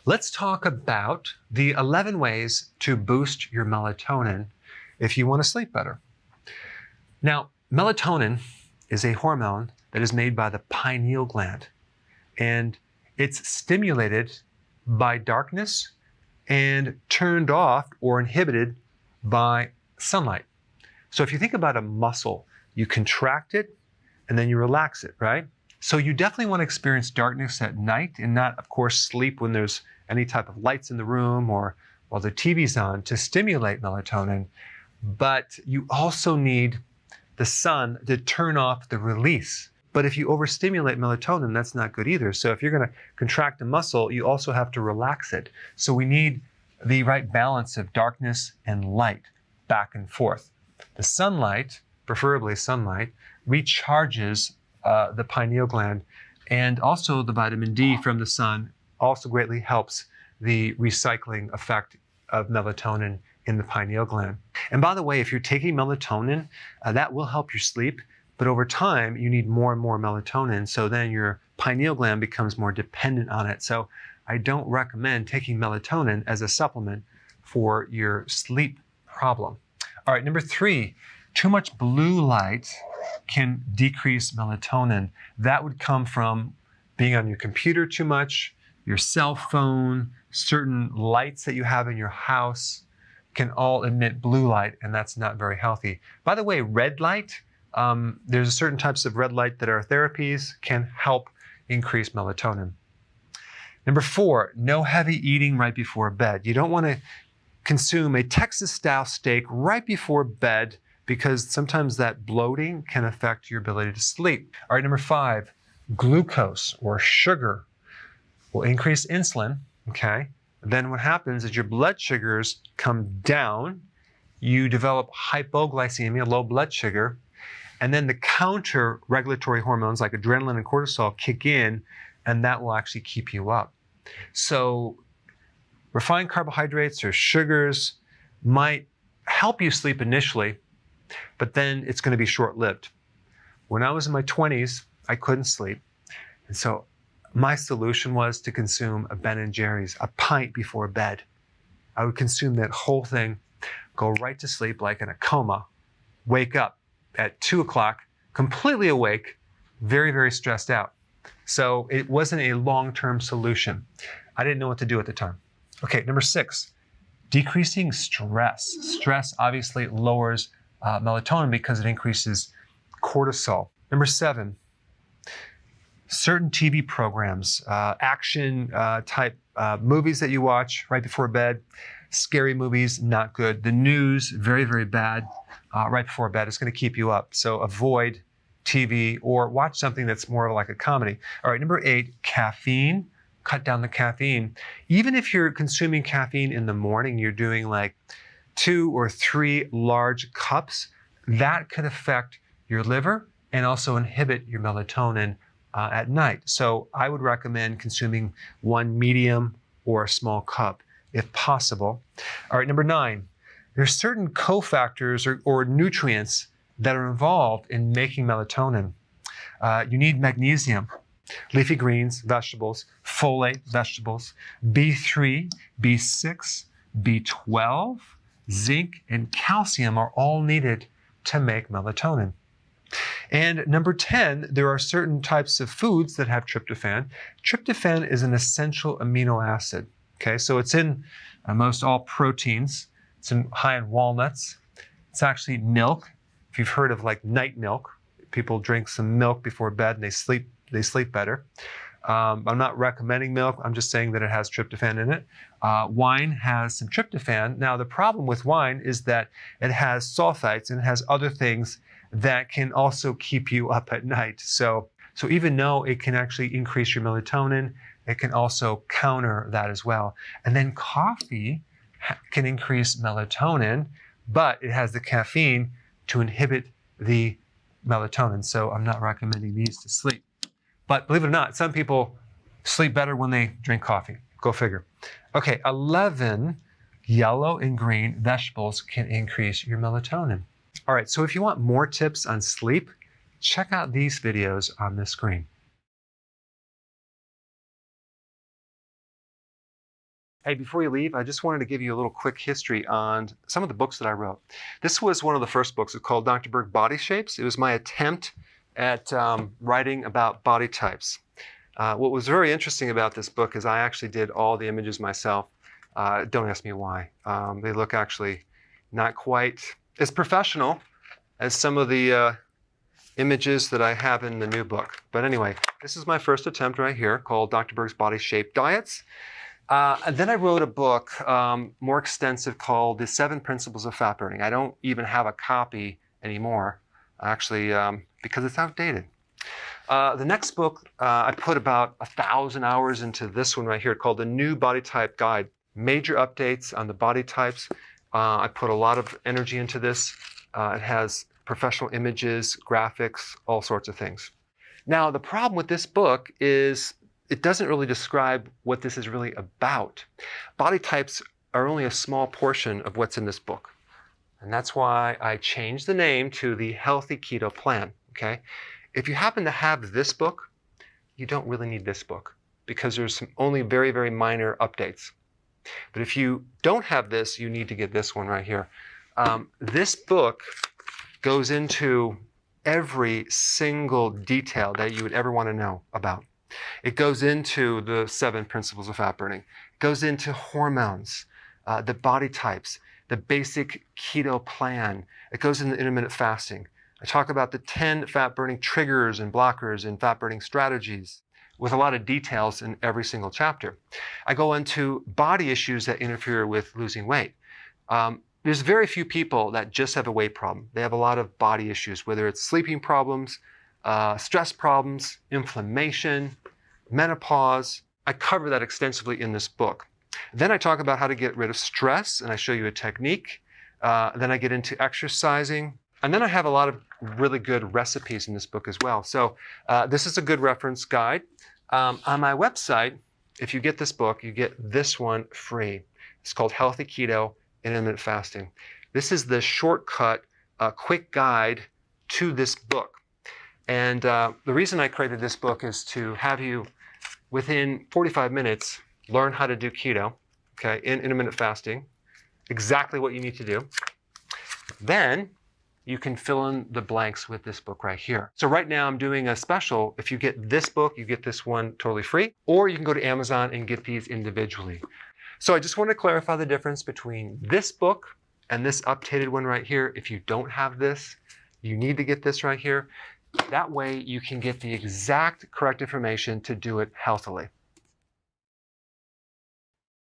Let's talk about the 11 ways to boost your melatonin if you want to sleep better. Now, melatonin is a hormone that is made by the pineal gland, and it's stimulated by darkness and turned off or inhibited by sunlight. So if you think about a muscle, you contract it and then you relax it, right? So you definitely want to experience darkness at night and not, of course, sleep when there's any type of lights in the room or while the TV's on to stimulate melatonin. But you also need the sun to turn off the release. But if you overstimulate melatonin, that's not good either. So if you're going to contract a muscle, you also have to relax it. So we need the right balance of darkness and light back and forth. The sunlight, preferably sunlight, recharges the pineal gland, and also the vitamin D from the sun also greatly helps the recycling effect of melatonin in the pineal gland. And by the way, if you're taking melatonin, that will help your sleep, but over time you need more and more melatonin, so then your pineal gland becomes more dependent on it. So I don't recommend taking melatonin as a supplement for your sleep problem. All right, number 3, too much blue light can decrease melatonin. That would come from being on your computer too much, your cell phone, certain lights that you have in your house can all emit blue light, and that's not very healthy. By the way, red light, there's certain types of red light that are therapies, can help increase melatonin. Number 4, no heavy eating right before bed. You don't want to consume a Texas-style steak right before bed because sometimes that bloating can affect your ability to sleep. All right, number 5, glucose or sugar will increase insulin, okay? Then what happens is your blood sugars come down, you develop hypoglycemia, low blood sugar, and then the counter-regulatory hormones like adrenaline and cortisol kick in, and that will actually keep you up. So refined carbohydrates or sugars might help you sleep initially, but then it's going to be short-lived. When I was in my 20s, I couldn't sleep, and so my solution was to consume a Ben & Jerry's, a pint before bed. I would consume that whole thing, go right to sleep like in a coma, wake up at 2 o'clock, completely awake, very, very stressed out. So it wasn't a long-term solution. I didn't know what to do at the time. Okay, number 6, decreasing stress. Stress obviously lowers melatonin because it increases cortisol. Number 7, certain TV programs, action type movies that you watch right before bed, scary movies, not good. The news, very, very bad right before bed. It's going to keep you up. So avoid TV or watch something that's more like a comedy. All right, number 8, caffeine. Cut down the caffeine. Even if you're consuming caffeine in the morning, you're doing like 2 or 3 large cups, that could affect your liver and also inhibit your melatonin at night. So I would recommend consuming 1 medium or a small cup if possible. All right, number 9, there's certain cofactors or nutrients that are involved in making melatonin. You need magnesium, leafy greens, vegetables, folate, vegetables, B3, B6, B12, zinc, and calcium are all needed to make melatonin. And number 10, there are certain types of foods that have tryptophan. Tryptophan is an essential amino acid. Okay, so it's in most all proteins. It's high in walnuts. It's actually milk. If you've heard of like night milk, people drink some milk before bed and they sleep better. I'm not recommending milk. I'm just saying that it has tryptophan in it. Wine has some tryptophan. Now, the problem with wine is that it has sulfites and it has other things that can also keep you up at night. So even though it can actually increase your melatonin, it can also counter that as well. And then coffee can increase melatonin, but it has the caffeine to inhibit the melatonin. So I'm not recommending these to sleep. But believe it or not, some people sleep better when they drink coffee. Go figure. Okay, 11 yellow and green vegetables can increase your melatonin. All right, so if you want more tips on sleep, check out these videos on the screen. Hey, before you leave, I just wanted to give you a little quick history on some of the books that I wrote. This was one of the first books. It's called Dr. Berg Body Shapes. It was my attempt at writing about body types. What was very interesting about this book is I actually did all the images myself. Don't ask me why. They look actually not quite as professional as some of the images that I have in the new book. But anyway, this is my first attempt right here called Dr. Berg's Body Shape Diets. And then I wrote a book more extensive called The 7 Principles of Fat Burning. I don't even have a copy anymore, actually, because it's outdated. The next book, I put about 1,000 hours into this one right here called The New Body Type Guide. Major updates on the body types. I put a lot of energy into this. It has professional images, graphics, all sorts of things. Now, the problem with this book is it doesn't really describe what this is really about. Body types are only a small portion of what's in this book. And that's why I changed the name to the Healthy Keto Plan, okay? If you happen to have this book, you don't really need this book because there's only very, very minor updates. But if you don't have this, you need to get this one right here. This book goes into every single detail that you would ever want to know about. It goes into the 7 principles of fat burning. It goes into hormones, the body types, the basic keto plan. It goes into intermittent fasting. I talk about the 10 fat burning triggers and blockers and fat burning strategies with a lot of details in every single chapter. I go into body issues that interfere with losing weight. There's very few people that just have a weight problem. They have a lot of body issues, whether it's sleeping problems, stress problems, inflammation, menopause. I cover that extensively in this book. Then I talk about how to get rid of stress, and I show you a technique. Then I get into exercising. And then I have a lot of really good recipes in this book as well. So this is a good reference guide. On my website, if you get this book, you get this one free. It's called Healthy Keto and Intermittent Fasting. This is the shortcut, quick guide to this book. And the reason I created this book is to have you, within 45 minutes, learn how to do keto, okay, in intermittent fasting, exactly what you need to do. Then you can fill in the blanks with this book right here. So right now I'm doing a special. If you get this book, you get this one totally free, or you can go to Amazon and get these individually. So I just want to clarify the difference between this book and this updated one right here. If you don't have this, you need to get this right here. That way you can get the exact correct information to do it healthily.